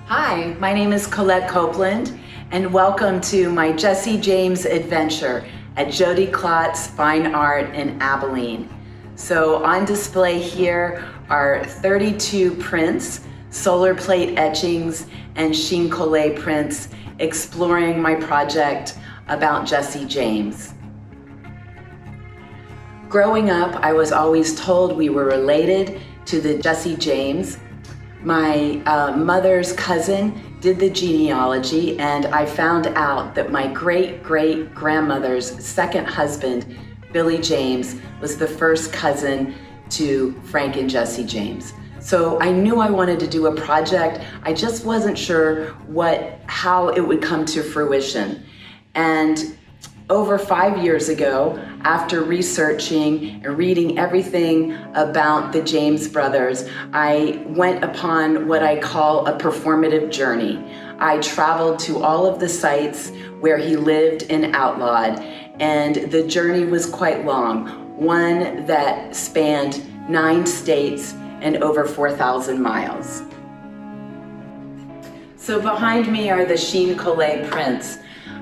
Hi, my name is Colette Copeland, and welcome to my Jesse James adventure at Jody Klotz Fine Art in Abilene. So on display here are 32 prints, solar plate etchings, and sheen collé prints exploring my project about Jesse James. Growing up, I was always told we were related to the Jesse James. My mother's cousin did the genealogy, and I found out that my great-great-grandmother's second husband, Billy James, was the first cousin to Frank and Jesse James. So I knew I wanted to do a project. I just wasn't sure how it would come to fruition. And over 5 years ago, after researching and reading everything about the James brothers, I went upon what I call a performative journey. I traveled to all of the sites where he lived and outlawed, and the journey was quite long, one that spanned 9 states and over 4,000 miles. So behind me are the sheen collé prints.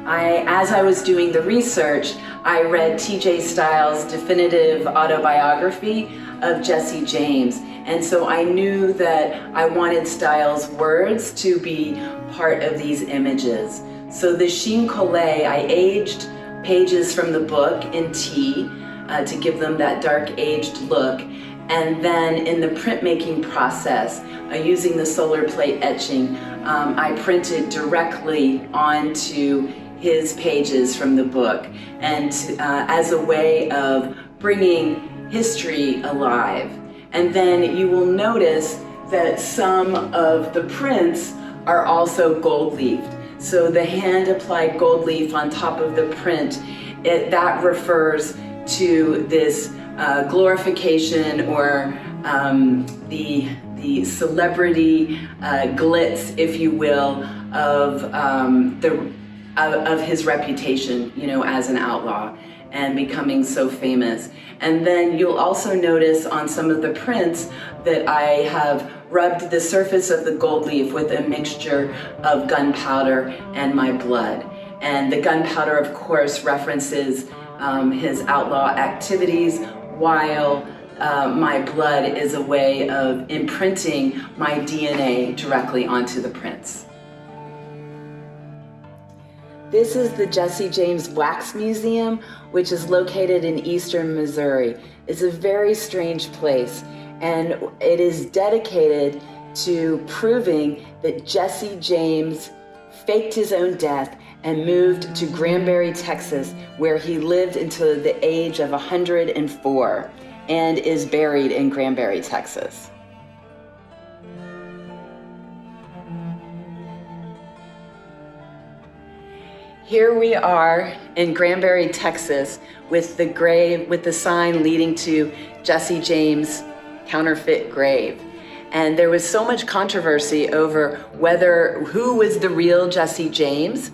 As I was doing the research, I read T.J. Stiles' definitive autobiography of Jesse James, and so I knew that I wanted Stiles' words to be part of these images. So the sheen collé, I aged pages from the book in tea to give them that dark aged look, and then in the printmaking process, using the solar plate etching, I printed directly onto his pages from the book, and as a way of bringing history alive. And then you will notice that some of the prints are also gold leafed. So the hand applied gold leaf on top of the print, that refers to this glorification or the celebrity glitz, if you will, of his reputation, as an outlaw and becoming so famous. And then you'll also notice on some of the prints that I have rubbed the surface of the gold leaf with a mixture of gunpowder and my blood. And the gunpowder, of course, references his outlaw activities, while my blood is a way of imprinting my DNA directly onto the prints. This is the Jesse James Wax Museum, which is located in eastern Missouri. It's a very strange place, and it is dedicated to proving that Jesse James faked his own death and moved to Granbury, Texas, where he lived until the age of 104 and is buried in Granbury, Texas. Here we are in Granbury, Texas, with the sign leading to Jesse James' counterfeit grave. And there was so much controversy over who was the real Jesse James,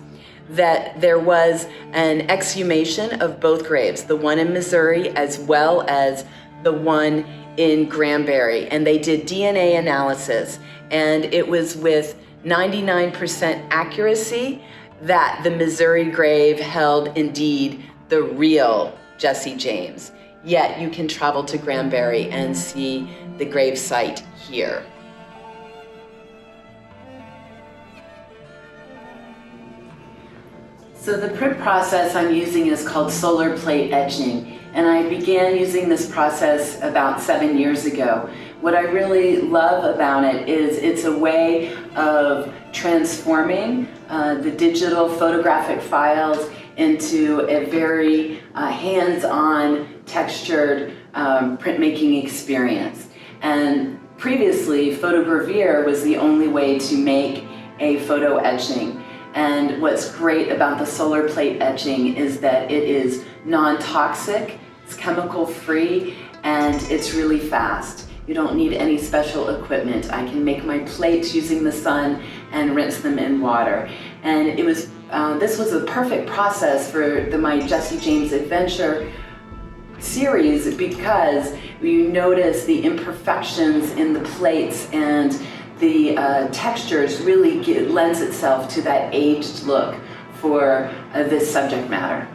that there was an exhumation of both graves, the one in Missouri as well as the one in Granbury. And they did DNA analysis, and it was with 99% accuracy that the Missouri grave held indeed the real Jesse James. Yet you can travel to Granbury and see the grave site here. So the print process I'm using is called solar plate etching, and I began using this process about 7 years ago. What I really love about it is it's a way of transforming the digital photographic files into a very hands-on, textured printmaking experience. And previously, photogravure was the only way to make a photo etching. And what's great about the solar plate etching is that it is non-toxic, it's chemical-free, and it's really fast. You don't need any special equipment. I can make my plates using the sun and rinse them in water. And it was this was a perfect process for my Jesse James adventure series, because you notice the imperfections in the plates and the textures really lends itself to that aged look for this subject matter.